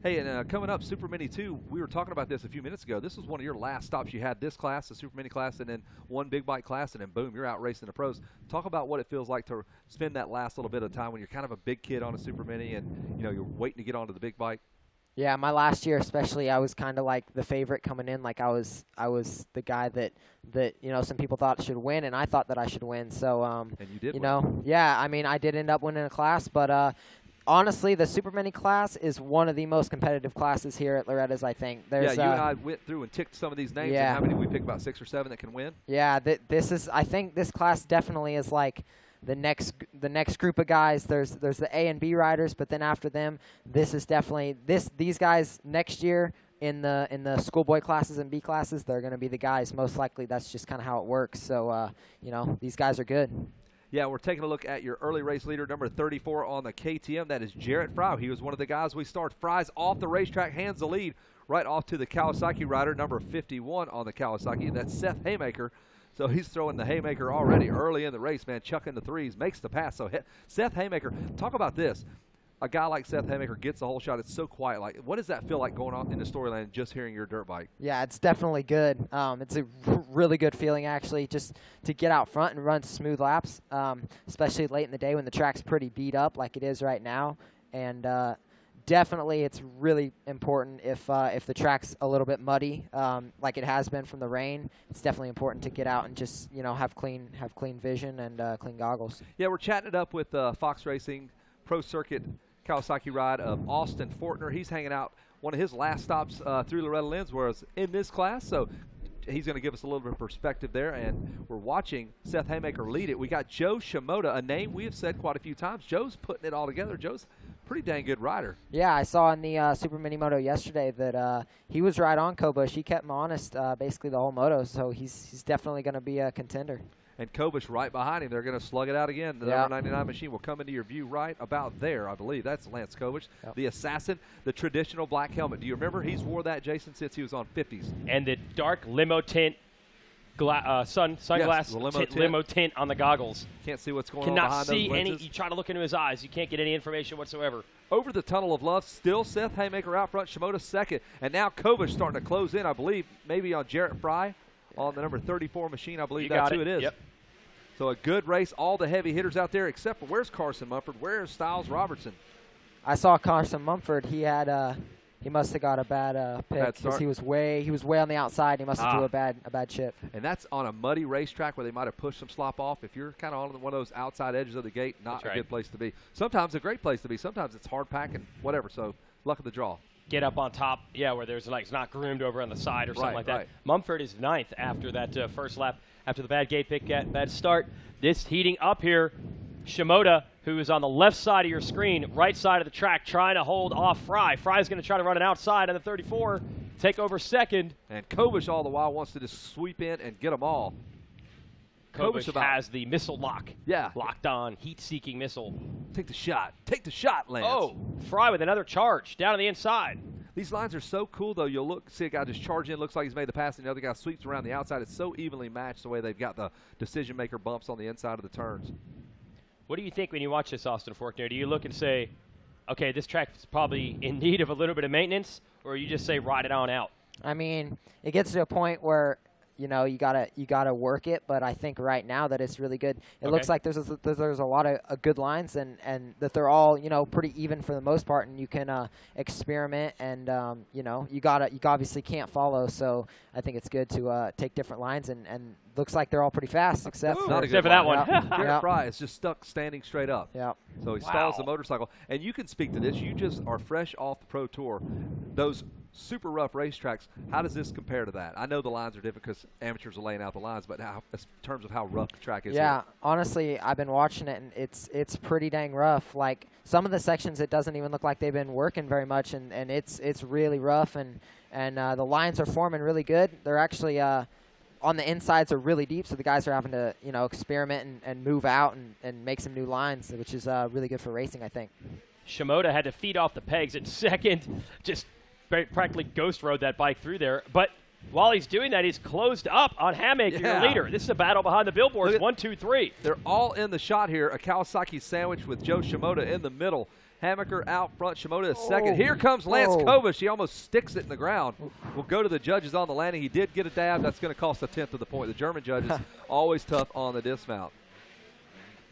Hey, and coming up, Super Mini 2, we were talking about this a few minutes ago. This was one of your last stops. You had this class, the Super Mini class, and then one big bike class, and then boom, you're out racing the pros. Talk about what it feels like to spend that last little bit of time when you're kind of a big kid on a Super Mini and, you know, you're waiting to get onto the big bike. Yeah, my last year especially, I was kind of like the favorite coming in. Like I was the guy that you know some people thought should win, and I thought that I should win. So and you did. You know, yeah. I mean, I did end up winning a class, but honestly, the Super Mini class is one of the most competitive classes here at Loretta's. I think there's. Yeah, you and I went through and ticked some of these names. Yeah. And how many did we pick? About 6 or 7 that can win. Yeah, this is. I think this class definitely is like the next group of guys. There's the A and B riders, but then after them, this is definitely these guys next year in the schoolboy classes and B classes. They're going to be the guys most likely. That's just kind of how it works. So you know, these guys are good. Yeah, we're taking a look at your early race leader, number 34 on the KTM. That is Jarrett Fry. He was one of the guys we started. Fry's off the racetrack, hands the lead right off to the Kawasaki rider, number 51 on the Kawasaki, and that's Seth Haymaker. So he's throwing the haymaker already early in the race, man, chucking the threes, makes the pass. So Seth Haymaker, talk about this. A guy like Seth Haymaker gets the whole shot. It's so quiet. Like, what does that feel like going on in the storyline just hearing your dirt bike? Yeah, it's definitely good. It's a really good feeling, actually, just to get out front and run smooth laps, especially late in the day when the track's pretty beat up like it is right now. And definitely it's really important if the track's a little bit muddy, like it has been from the rain. It's definitely important to get out and just, you know, have clean vision and clean goggles. Yeah, we're chatting it up with Fox Racing Pro Circuit Kawasaki ride of Austin Fortner. He's hanging out. One of his last stops through Loretta Lynn's was in this class, so he's going to give us a little bit of perspective there, and we're watching Seth Haymaker lead it. We got Joe Shimoda, a name we have said quite a few times. Joe's putting it all together. Joe's a pretty dang good rider. Yeah, I saw in the Super Mini Moto yesterday that he was right on Kobush. He kept him honest basically the whole moto, so he's definitely going to be a contender. And Kobush right behind him. They're going to slug it out again. The number 99 machine will come into your view right about there, I believe. That's Lance Kobush, the assassin, the traditional black helmet. Do you remember? He's wore that, Jason, since he was on 50s. And the dark limo tint sunglass limo tint on the goggles. Can't see what's going on behind those lenses. Cannot see any. You try to look into his eyes. You can't get any information whatsoever. Over the tunnel of love, still Seth Haymaker out front, Shimoda second. And now Kobush starting to close in, I believe, maybe on Jarrett Fry. On the number 34 machine, I believe that's who it is. Yep. So a good race, all the heavy hitters out there, except for where's Carson Mumford? Where's Styles Robertson? I saw Carson Mumford. He had he must have got a bad pick because he was way on the outside. He must have do a bad chip. And that's on a muddy racetrack where they might have pushed some slop off. If you're kind of on one of those outside edges of the gate, not a good place to be. Sometimes a great place to be. Sometimes it's hard packing, whatever. So luck of the draw. Get up on top, where there's like it's not groomed over on the side or something like that. Right. Mumford is 9th after that first lap, after the bad gate pick, bad start. This heating up here, Shimoda, who is on the left side of your screen, right side of the track, trying to hold off Fry. Fry's going to try to run it outside on the 34, take over second. And Kobush all the while wants to just sweep in and get them all. Kobush has the missile lock. Yeah. Locked on, heat-seeking missile. Take the shot. Take the shot, Lance. Oh, Fry with another charge down on the inside. These lines are so cool, though. You'll see a guy just charge in, looks like he's made the pass, and the other guy sweeps around the outside. It's so evenly matched the way they've got the decision-maker bumps on the inside of the turns. What do you think when you watch this, Austin Forkner? Do you look and say, okay, this track is probably in need of a little bit of maintenance, or you just say ride it on out? I mean, it gets to a point where you know you gotta work it, but I think right now that it's really good. It looks like there's a lot of good lines and that they're all pretty even for the most part, and you can experiment and you obviously can't follow, so I think it's good to take different lines and looks like they're all pretty fast except for that one. Garrett Fry is just stuck standing straight up. Yeah. So he stalls the motorcycle, and you can speak to this. You just are fresh off the Pro Tour. Those super rough racetracks, how does this compare to that? I know the lines are different because amateurs are laying out the lines, but how, in terms of how rough the track is here? Honestly, I've been watching it, and it's pretty dang rough. Like, some of the sections, it doesn't even look like they've been working very much, and it's really rough, and the lines are forming really good. They're actually on the insides are really deep, so the guys are having to experiment and move out and make some new lines, which is really good for racing, I think. Shimoda had to feed off the pegs at second, just practically ghost rode that bike through there. But while he's doing that, he's closed up on Haymaker, your leader. This is a battle behind the billboards, 1, 2, 3. They're all in the shot here. A Kawasaki sandwich with Joe Shimoda in the middle. Hammaker out front. Shimoda is second. Here comes Lance Kovish. He almost sticks it in the ground. We'll go to the judges on the landing. He did get a dab. That's going to cost a tenth of the point. The German judges always tough on the dismount.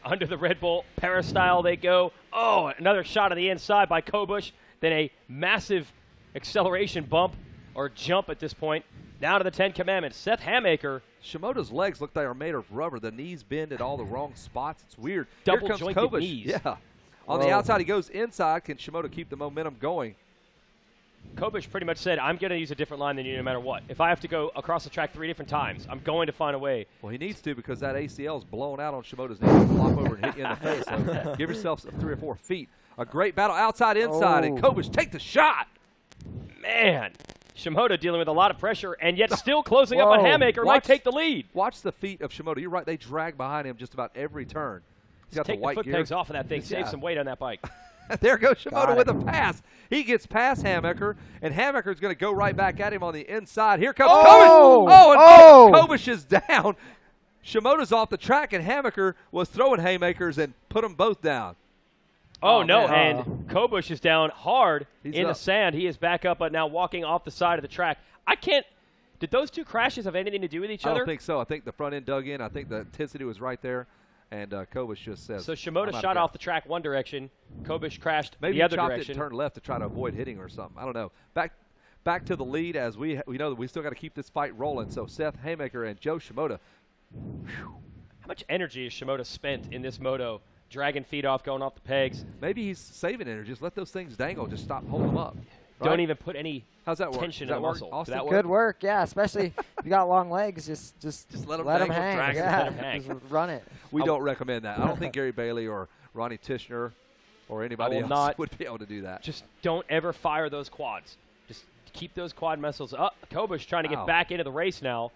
Under the Red Bull Peristyle they go. Oh, another shot on the inside by Kobush. Then a massive acceleration bump or jump at this point. Down to the 10 Commandments. Seth Hammaker. Shimoda's legs look like they are made of rubber. The knees bend at all the wrong spots. It's weird. Double Here comes jointed Kovish. knees. Yeah. On the outside, he goes inside. Can Shimoda keep the momentum going? Kobush pretty much said, I'm going to use a different line than you no matter what. If I have to go across the track 3 different times, I'm going to find a way. Well, he needs to because that ACL is blown out on Shimoda's knee. He'll flop over and hit you in the face. So give yourself 3 or 4 feet. A great battle outside, inside, and Kobush take the shot. Man, Shimoda dealing with a lot of pressure and yet still closing up on Hammaker. Might take the lead. Watch the feet of Shimoda. You're right. They drag behind him just about every turn. He's got Take the white foot gear. pegs off of that thing. Save some weight on that bike. There goes Shimoda with a pass. He gets past Hammaker, and Hammaker's going to go right back at him on the inside. Here comes Kovish. And Kovish is down. Shimoda's off the track, and Hammaker was throwing haymakers and put them both down. Oh no, and Kobush is down hard in the sand. He is back up, but now walking off the side of the track. I can't – did those two crashes have anything to do with each other? I don't think so. I think the front end dug in. I think the intensity was right there. And Kobush just says. So Shimoda shot off the track one direction. Kobush crashed the other direction. Maybe turned left to try to avoid hitting or something. I don't know. Back to the lead as we know that we still got to keep this fight rolling. So Seth Hammaker and Joe Shimoda. Whew. How much energy has Shimoda spent in this moto? Dragging feet off, going off the pegs. Maybe he's saving energy. Just let those things dangle. Just stop holding them up. Right? Don't even put any How's that tension work? in the muscle. Austin? That Good work, yeah. Especially if you got long legs, just let them hang. Drag them, let them hang. Just run it. We don't recommend that. I don't think Gary Bailey or Ronnie Tishner or anybody else would be able to do that. Just don't ever fire those quads. Just keep those quad muscles up. Kobush trying to get back into the race now,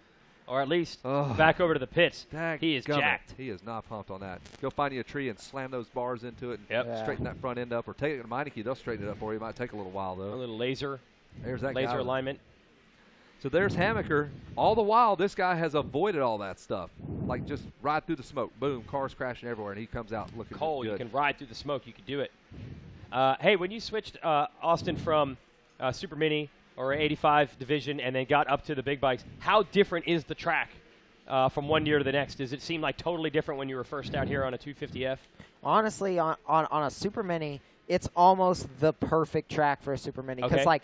or at least back over to the pits. He is jacked. He is not pumped on that. Go find you a tree and slam those bars into it and straighten that front end up. Or take it to Meineke. They'll straighten it up for you. It might take a little while, though. A little laser. There's that laser alignment. So there's Hammaker. All the while, this guy has avoided all that stuff. Like just ride through the smoke. Boom, cars crashing everywhere, and he comes out looking good. You can ride through the smoke. You can do it. Hey, when you switched, Austin, from Super Mini or 85 division and then got up to the big bikes, how different is the track from one year to the next? Does it seem like totally different when you were first out here on a 250F? Honestly, on a Super Mini, it's almost the perfect track for a Super Mini. Because, like,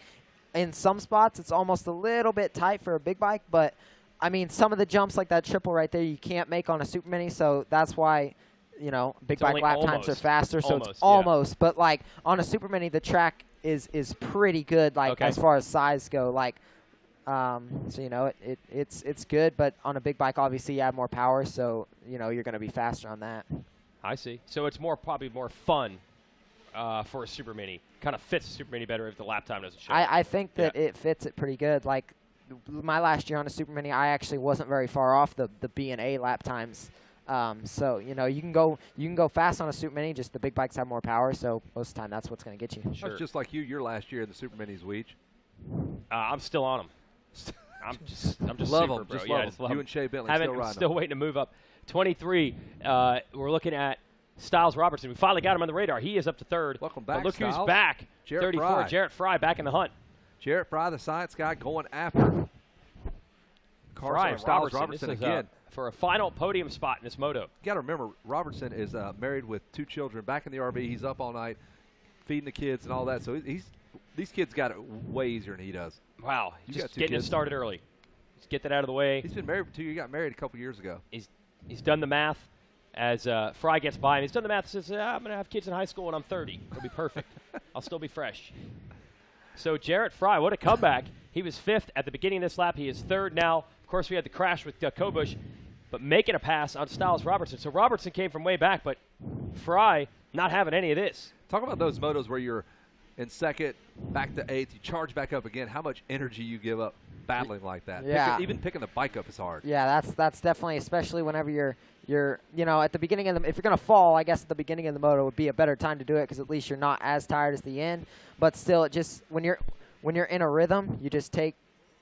in some spots, it's almost a little bit tight for a big bike. But, I mean, some of the jumps like that triple right there you can't make on a Super Mini. So that's why, you know, big bike lap times are faster. So it's almost. But, like, on a Super Mini, the track is pretty good, like, as far as size go. Like, so, you know, it's good. But on a big bike, obviously, you have more power. So, you know, you're going to be faster on that. I see. So it's probably more fun for a Super Mini. Kind of fits a Super Mini better if the lap time doesn't show. I think that it fits it pretty good. Like my last year on a Super Mini, I actually wasn't very far off the B and A lap times. So you know you can go fast on a Super Mini. Just the big bikes have more power, so most of the time that's what's going to get you. Sure. That's just like your last year in the Super Minis, Weech. I'm still on them. I'm just love super, them. bro. Just yeah, love just love you and Shea Bentley still waiting to move up. 23. We're looking at Styles Robertson. We finally got him on the radar. He is up to third. Welcome back, but look Styles. who's back. Jarrett 34. Fry. Jarrett Fry back in the hunt. Jarrett Fry, the science guy, going after Styles Robertson again. For a final podium spot in this moto. You got to remember, Robertson is married with 2 children, back in the RV. He's up all night feeding the kids and all that. So these kids got it way easier than he does. Wow. Just getting it started early. Just get that out of the way. He's been married for 2 years. He got married a couple years ago. He's done the math as Fry gets by him. He's done the math and says, I'm going to have kids in high school when I'm 30. It'll be perfect. I'll still be fresh. So Jarrett Fry, what a comeback. He was 5th at the beginning of this lap. He is 3rd now. Of course, we had the crash with Kobush, but making a pass on Styles Robertson. So Robertson came from way back, but Fry not having any of this. Talk about those motos where you're in 2nd, back to 8th, you charge back up again. How much energy you give up battling like that. Yeah. Even picking the bike up is hard. Yeah, that's definitely, especially whenever you're you know, at the beginning of if you're going to fall, I guess at the beginning of the moto would be a better time to do it because at least you're not as tired as the end. But still, it just when you're in a rhythm, you just take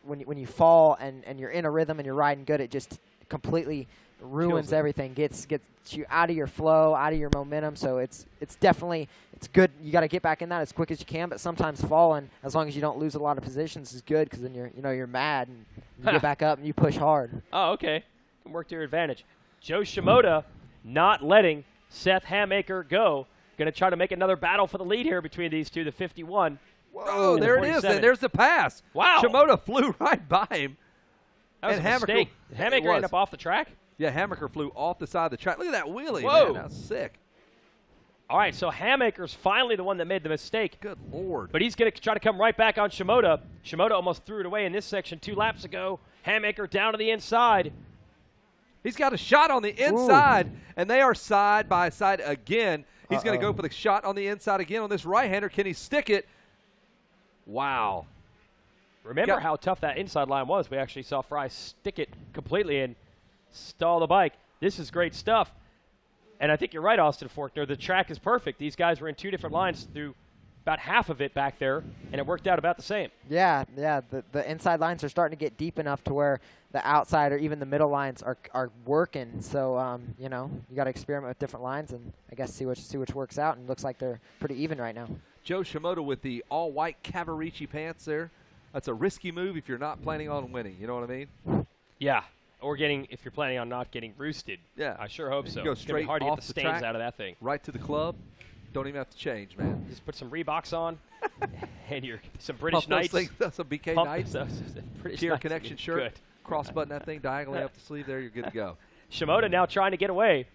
when you fall and you're in a rhythm and you're riding good, it just completely ruins Kills it. everything, gets you out of your flow, out of your momentum. So it's definitely good. You got to get back in that as quick as you can. But sometimes falling, as long as you don't lose a lot of positions, is good because then you're mad and you get back up and you push hard. Oh, okay. Can work to your advantage. Joe Shimoda not letting Seth Hamaker go. Going to try to make another battle for the lead here between these two, the 51. Whoa, there it is. 47. And there's the pass. Wow. Shimoda flew right by him. That was And a mistake. Did Hamaker end up off the track? Yeah, Hamaker flew off the side of the track. Look at that wheelie, Whoa. man. That's sick. All right, so Hamaker's finally the one that made the mistake. Good Lord. But he's going to try to come right back on Shimoda. Shimoda almost threw it away in this section 2 laps ago. Hamaker down to the inside. He's got a shot on the inside, and they are side by side again. He's going to go for the shot on the inside again on this right-hander. Can he stick it? Wow. Remember how tough that inside line was. We actually saw Fry stick it completely and stall the bike. This is great stuff. And I think you're right, Austin Forkner. The track is perfect. These guys were in 2 different lines through about half of it back there, and it worked out about the same. Yeah. The inside lines are starting to get deep enough to where the outside or even the middle lines are working. So you got to experiment with different lines and I guess see which works out. And it looks like they're pretty even right now. Joe Shimoda with the all-white Cavaricci pants there. That's a risky move if you're not planning on winning. You know what I mean? Yeah. Or if you're planning on not getting roosted. Yeah. I sure hope so. Go It's gonna be straight hard to get off the the stains track. out of that thing. Right to the club. Don't even have to change, man. Just put some Reeboks on and some British Pump those Knights. things, some BK Pump Knights. those British Tier Knights connection would be shirt. good. Cross button that thing diagonally up the sleeve there. You're good to go. Shimoda now trying to get away.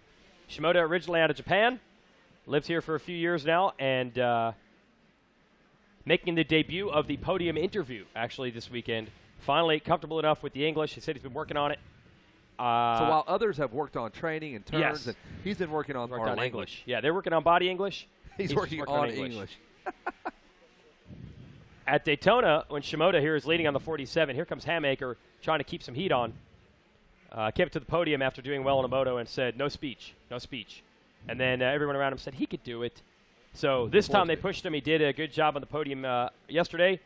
Shimoda originally out of Japan. Lived here for a few years now and making the debut of the podium interview actually this weekend. Finally comfortable enough with the English. He said he's been working on it. So while others have worked on training and turns, Yes. and he's been working on our language. English. Yeah, they're working on body English. He's working on English. At Daytona, when Shimoda here is leading on the 47, here comes Hamaker trying to keep some heat on. Came to the podium after doing well in a moto and said, no speech, no speech. And then everyone around him said he could do it. So this time they pushed him. He did a good job on the podium yesterday.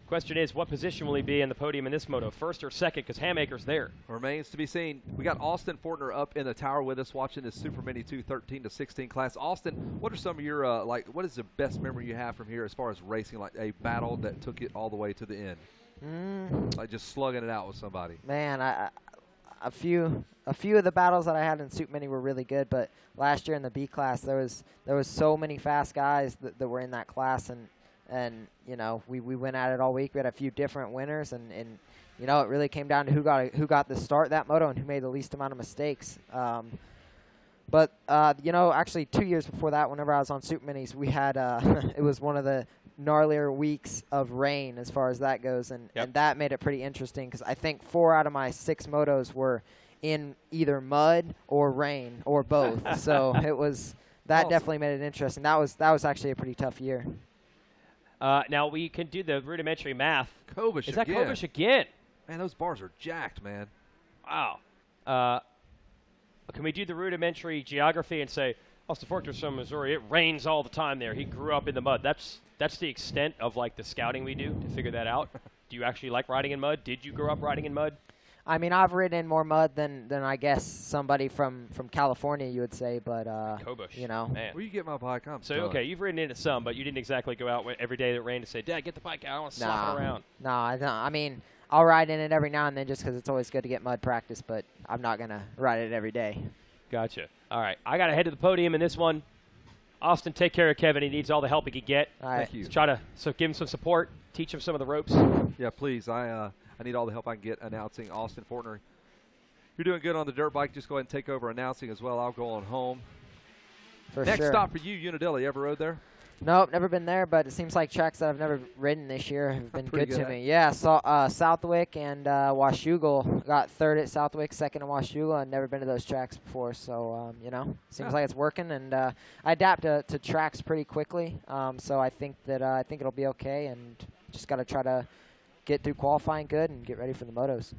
Question is, what position will he be in the podium in this moto, first or second, because Hamaker's there? Remains to be seen. We got Austin Fortner up in the tower with us watching this Supermini 2 13-16 class. Austin, what are some of your, what is the best memory you have from here as far as racing, like a battle that took it all the way to the end? Like just slugging it out with somebody. Man, a few of the battles that I had in Supermini were really good, but last year in the B class there was so many fast guys that were in that class, and we went at it all week. We had a few different winners, and it really came down to who got the start that moto and who made the least amount of mistakes. But actually 2 years before that, whenever I was on Superminis, we had it was one of the gnarlier weeks of rain as far as that goes, and that made it pretty interesting because I think 4 out of my 6 motos were in either mud or rain or both. So it was definitely made it interesting. That was actually a pretty tough year. Now we can do the rudimentary math. Kovish Is that again. Kovish again? Man, those bars are jacked, man. Wow. Can we do the rudimentary geography and say, Austin Forkner's from Missouri, it rains all the time there. He grew up in the mud. That's the extent of like the scouting we do to figure that out. Do you actually like riding in mud? Did you grow up riding in mud? I mean, I've ridden in more mud than I guess somebody from California you would say, but Kobush, man. Where you get my bike? I'm So done. okay, you've ridden into some, but you didn't exactly go out every day that it rained to say, Dad, get the bike out. I want to slap it around. No, I don't. I mean, I'll ride in it every now and then just because it's always good to get mud practice, but I'm not gonna ride it every day. Gotcha. All right, I got to head to the podium in this one. Austin, take care of Kevin. He needs all the help he can get. All right. Thank you. Let's try to give him some support, teach him some of the ropes. Yeah, please. I need all the help I can get announcing. Austin Fortner, you're doing good on the dirt bike. Just go ahead and take over announcing as well. I'll go on home. For Next sure. stop for you, Unadilla. You ever rode there? Nope, never been there, but it seems like tracks that I've never ridden this year have been Pretty good to good. me. Yeah, Southwick and Washougal. Got third at Southwick, second at Washougal. I've never been to those tracks before, so seems like it's working. And I adapt to tracks pretty quickly, so I think it'll be okay. And just got to try to get through qualifying good and get ready for the motos.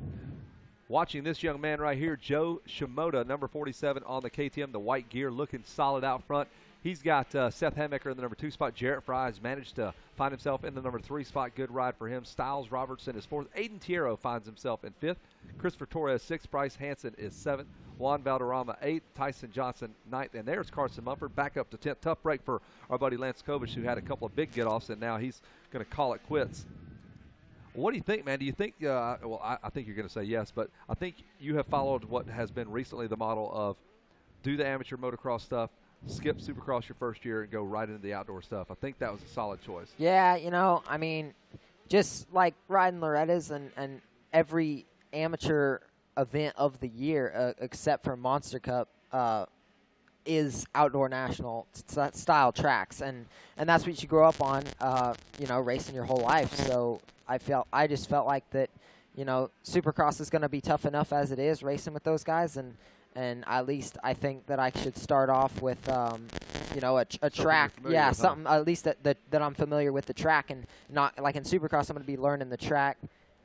Watching this young man right here, Joe Shimoda, number 47 on the KTM, the white gear, looking solid out front. He's got Seth Hamaker in the number 2 spot. Jarrett Fry has managed to find himself in the number 3 spot. Good ride for him. Styles Robertson is 4th. Aiden Tiero finds himself in 5th. Christopher Torres 6th. Bryce Hansen is 7th. Juan Valderrama 8th. Tyson Johnson 9th. And there's Carson Mumford back up to 10th. Tough break for our buddy Lance Kovich, who had a couple of big get-offs, and now he's going to call it quits. What do you think, man? Do you think, well, I think you're going to say yes, but I think you have followed what has been recently the model of do the amateur motocross stuff, skip Supercross your first year, and go right into the outdoor stuff. I think that was a solid choice. Yeah, you know, I mean, just like riding Loretta's and every amateur event of the year, except for Monster Cup, is outdoor national style tracks, and that's what you grow up on, you know, racing your whole life. So I just felt like that, you know, Supercross is going to be tough enough as it is racing with those guys, and at least I think that I should start off with, you know, a track, yeah, something at least that I'm familiar with the track, and not like in Supercross I'm going to be learning the track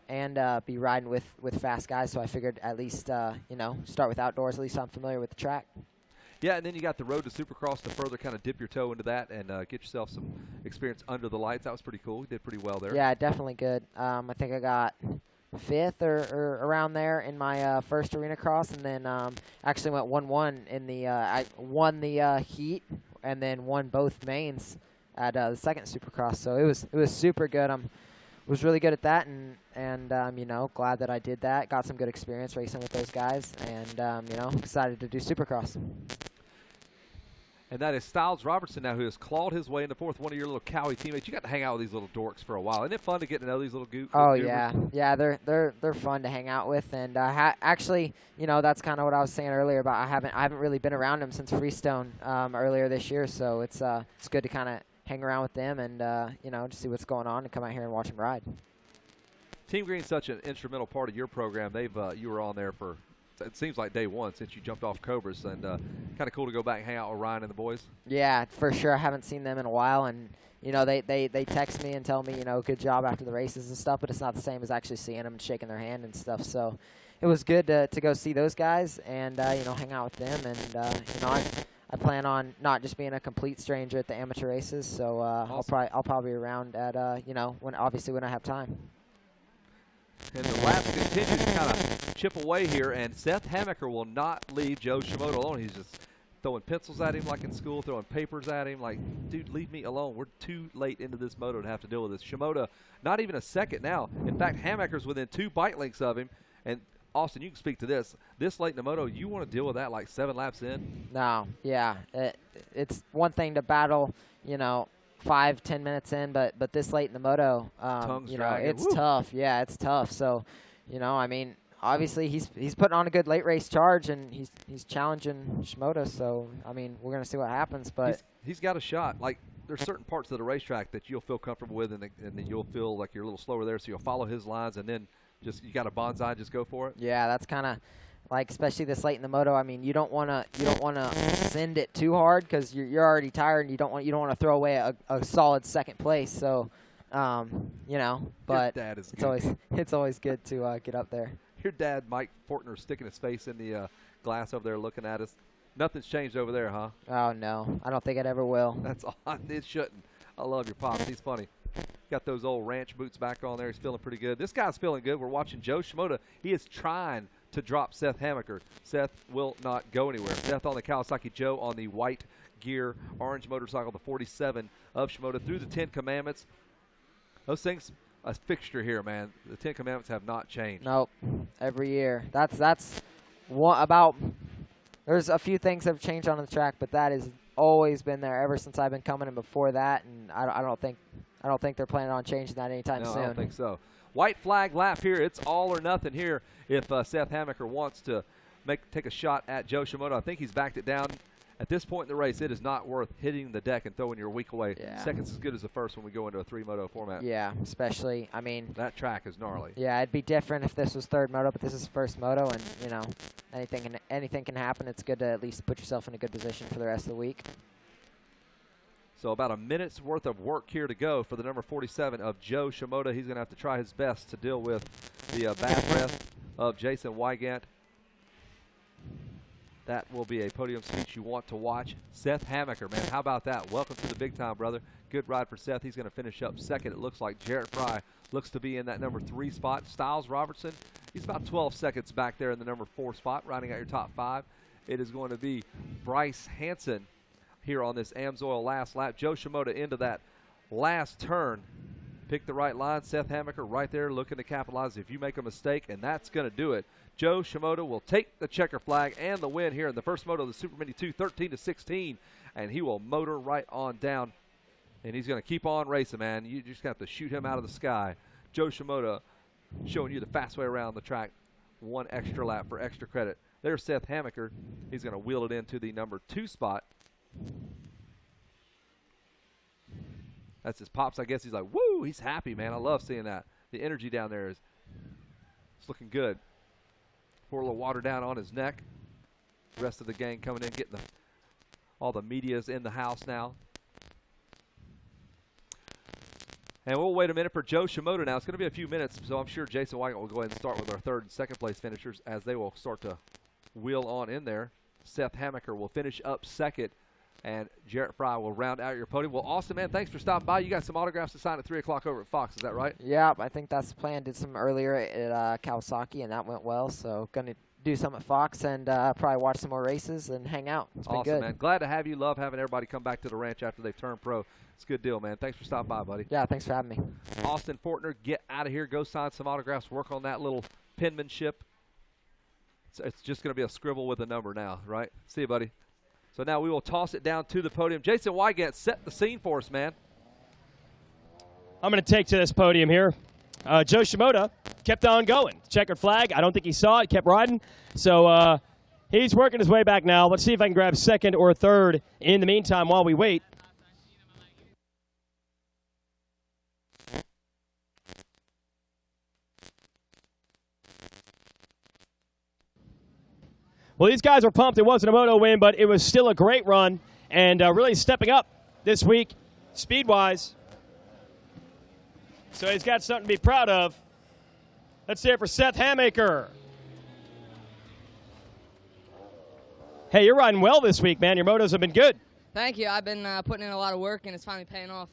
and be riding with fast guys. So I figured at least, you know, start with outdoors. At least I'm familiar with the track. Yeah, and then you got the road to Supercross to further kind of dip your toe into that and get yourself some experience under the lights. That was pretty cool. You did pretty well there. Yeah, definitely good. I think I got 5th or around there in my first arena cross, and then actually went 1-1 in the I won the heat and then won both mains at the second Supercross. So it was super good. Was really good at that, and you know, glad that I did that. Got some good experience racing with those guys, and you know, excited to do Supercross. And that is Styles Robertson now, who has clawed his way into 4th, one of your little Cowie teammates. You got to hang out with these little dorks for a while. Isn't it fun to get to know these little goobers? Oh, yeah. Yeah, they're fun to hang out with. And actually, you know, that's kind of what I was saying earlier about I haven't really been around them since Freestone earlier this year. So it's good to kind of hang around with them and, you know, to see what's going on and come out here and watch them ride. Team Green's such an instrumental part of your program. You were on there for, it seems like day one since you jumped off Cobras, and kind of cool to go back and hang out with Ryan and the boys. Yeah, for sure. I haven't seen them in a while, and you know they text me and tell me, you know, good job after the races and stuff, but it's not the same as actually seeing them and shaking their hand and stuff. So it was good to go see those guys and you know, hang out with them, and you know, I plan on not just being a complete stranger at the amateur races. So awesome. I'll probably be around at you know, when I have time. And the laps continue to kind of chip away here, and Seth Hamaker will not leave Joe Shimoda alone. He's just throwing pencils at him like in school, throwing papers at him like, dude, leave me alone. We're too late into this moto to have to deal with this. Shimoda, not even a second now. In fact, Hamaker's within 2 bike lengths of him. And, Austin, you can speak to this. This late in the moto, you want to deal with that like 7 laps in? No, yeah. It's one thing to battle, you know, 5-10 minutes in, but this late in the moto, you know, it's tough. Yeah, it's tough. So, you know, I mean, obviously he's putting on a good late race charge, and he's challenging Shimoda. So, I mean, we're gonna see what happens. But he's got a shot. Like, there's certain parts of the racetrack that you'll feel comfortable with, and then you'll feel like you're a little slower there. So you'll follow his lines, and then just you got a bonsai, just go for it. Yeah, that's kind of. Like, especially this late in the moto, I mean, you don't want to send it too hard because you're already tired, and you don't want to throw away a solid second place. So, you know, but it's always good to get up there. Your dad, Mike Fortner, sticking his face in the glass over there, looking at us. Nothing's changed over there, huh? Oh no, I don't think it ever will. That's odd. It shouldn't. I love your pops. He's funny. Got those old ranch boots back on there. He's feeling pretty good. This guy's feeling good. We're watching Joe Shimoda. He is trying to drop Seth Hamaker. Seth will not go anywhere. Seth on the Kawasaki, Joe on the white gear, orange motorcycle, the 47 of Shimoda through the 10 Commandments. Those things, a fixture here, man. The 10 Commandments have not changed. Nope. Every year. That's one about. There's a few things that have changed on the track, but that has always been there ever since I've been coming, and before that, and I don't think they're planning on changing that anytime soon. No, I don't think so. White flag lap here. It's all or nothing here if Seth Hamaker wants to take a shot at Joe Shimoda. I think he's backed it down. At this point in the race, it is not worth hitting the deck and throwing your week away. Yeah. Second's as good as the first when we go into a 3-moto format. Yeah, especially, I mean. That track is gnarly. Yeah, it'd be different if this was 3rd moto, but this is 1st moto, and, you know, anything can happen. It's good to at least put yourself in a good position for the rest of the week. So about a minute's worth of work here to go for the number 47 of Joe Shimoda. He's going to have to try his best to deal with the bad breath of Jason Wygant. That will be a podium speech you want to watch. Seth Hamaker, man, how about that? Welcome to the big time, brother. Good ride for Seth. He's going to finish up second. It looks like Jarrett Fry looks to be in that number 3 spot. Styles Robertson, he's about 12 seconds back there in the number 4 spot, rounding out your top 5. It is going to be Bryce Hansen here on this Amsoil last lap. Joe Shimoda into that last turn. Pick the right line. Seth Hamaker right there looking to capitalize if you make a mistake, and that's going to do it. Joe Shimoda will take the checker flag and the win here in the first moto of the Super Mini 2, 13-16, and he will motor right on down, and he's going to keep on racing, man. You just have to shoot him out of the sky. Joe Shimoda showing you the fast way around the track. 1 extra lap for extra credit. There's Seth Hamaker. He's going to wheel it into the number 2 spot. That's his pops, I guess. He's like, woo, he's happy, man. I love seeing that. The energy down there is it's looking good. Pour a little water down on his neck. The rest of the gang coming in, getting all the media's in the house now. And we'll wait a minute for Joe Shimoda now. It's going to be a few minutes, so I'm sure Jason Weigelt will go ahead and start with our 3rd and 2nd place finishers as they will start to wheel on in there. Seth Hamaker will finish up 2nd. And Jarrett Fry will round out your podium. Well, Austin, man, thanks for stopping by. You got some autographs to sign at 3 o'clock over at Fox. Is that right? Yeah, I think that's the plan. Did some earlier at Kawasaki, and that went well. So going to do some at Fox and probably watch some more races and hang out. It's been awesome, good. man. Glad to have you. Love having everybody come back to the ranch after they've turned pro. It's a good deal, man. Thanks for stopping by, buddy. Yeah, thanks for having me. Austin Fortner, get out of here. Go sign some autographs. Work on that little penmanship. It's just going to be a scribble with a number now, right? See you, buddy. So now we will toss it down to the podium. Jason Weigelt, set the scene for us, man. I'm going to take to this podium here. Joe Shimoda kept on going. Checkered flag. I don't think he saw it. Kept riding. So he's working his way back now. Let's see if I can grab 2nd or 3rd in the meantime while we wait. Well, these guys are pumped. It wasn't a moto win, but it was still a great run and really stepping up this week speed-wise. So he's got something to be proud of. Let's hear it for Seth Hamaker. Hey, you're riding well this week, man. Your motos have been good. Thank you. I've been putting in a lot of work, and it's finally paying off.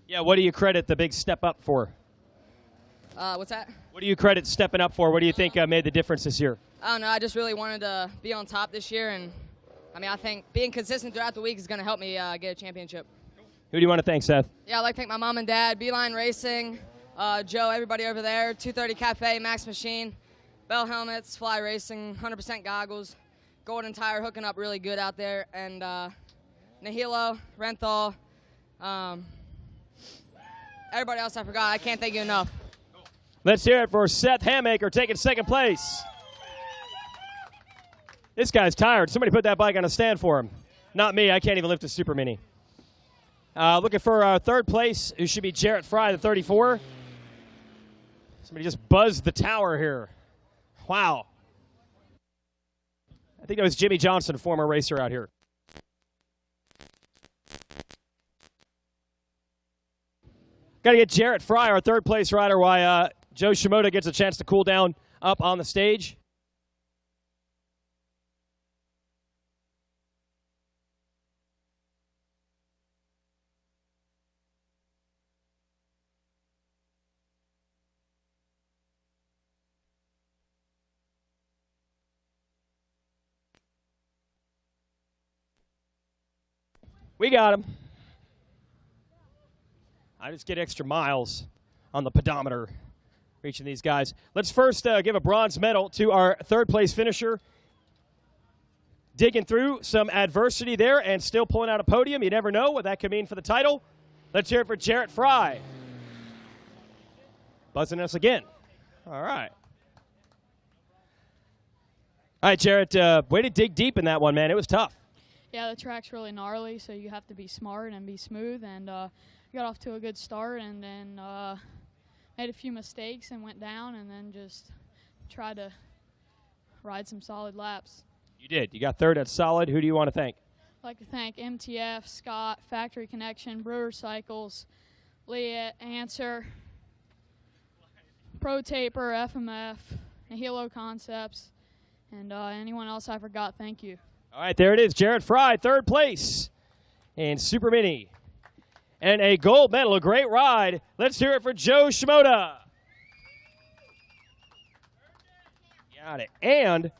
Yeah, what do you credit the big step up for? What's that? What do you credit stepping up for? What do you think made the difference this year? I don't know. I just really wanted to be on top this year, and I think being consistent throughout the week is going to help me get a championship. Who do you want to thank, Seth? Yeah, I'd like to thank my mom and dad, Beeline Racing, Joe, everybody over there, 230 Cafe, Max Machine, Bell Helmets, Fly Racing, 100% goggles, Golden Tire hooking up really good out there, and Nahilo, Renthal, everybody else I forgot. I can't thank you enough. Let's hear it for Seth Hamaker taking 2nd place. This guy's tired. Somebody put that bike on a stand for him. Not me. I can't even lift a Super Mini. Looking for 3rd place, who should be Jarrett Fry, the 34. Somebody just buzzed the tower here. Wow. I think that was Jimmy Johnson, former racer out here. Got to get Jarrett Fry, our 3rd place rider, while Joe Shimoda gets a chance to cool down up on the stage. We got him. I just get extra miles on the pedometer reaching these guys. Let's first give a bronze medal to our 3rd place finisher. Digging through some adversity there and still pulling out a podium. You never know what that could mean for the title. Let's hear it for Jarrett Fry. Buzzing us again. All right. All right, Jarrett, way to dig deep in that one, man. It was tough. Yeah, the track's really gnarly, so you have to be smart and be smooth. And got off to a good start and then made a few mistakes and went down and then just tried to ride some solid laps. You did. You got 3rd at solid. Who do you want to thank? I'd like to thank MTF, Scott, Factory Connection, Brewer Cycles, Leah, Answer, Pro Taper, FMF, Nahilo Concepts, and anyone else I forgot, thank you. All right, there it is. Jarrett Fry, third place in Supermini. And a gold medal, a great ride. Let's hear it for Joe Shimoda. Got it. And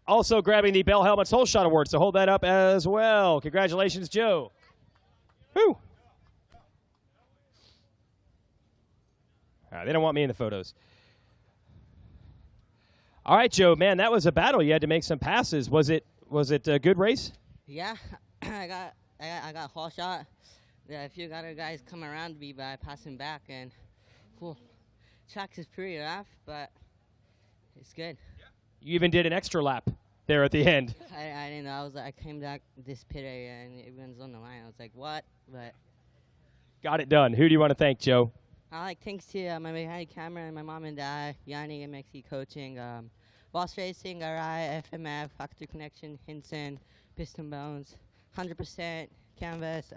also grabbing the Bell Helmets Hole Shot Award, so hold that up as well. Congratulations, Joe. Whew. They don't want me in the photos. All right, Joe, man, that was a battle. You had to make some passes. Was it a good race? Yeah, I got hole shot. Yeah, a few other guys come around me by passing back, and cool. Track is pretty rough, but it's good. You even did an extra lap there at the end. I didn't know. I came back this pit area, and everyone's on the line. I was like, what? But got it done. Who do you want to thank, Joe? Thanks to my mechanic camera and my mom and dad, Yanni and Mexi coaching, Boss Racing, RI, FMF, Factory Connection, Hinson, Piston Bones, 100%, Canvas,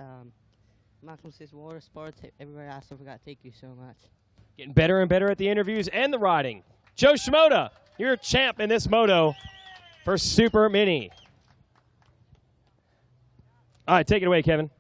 Malcolm says Water Sports, everybody else I forgot. Thank you so much. Getting better and better at the interviews and the riding. Joe Shimoda, you're a champ in this moto for Supermini. All right, take it away, Kevin.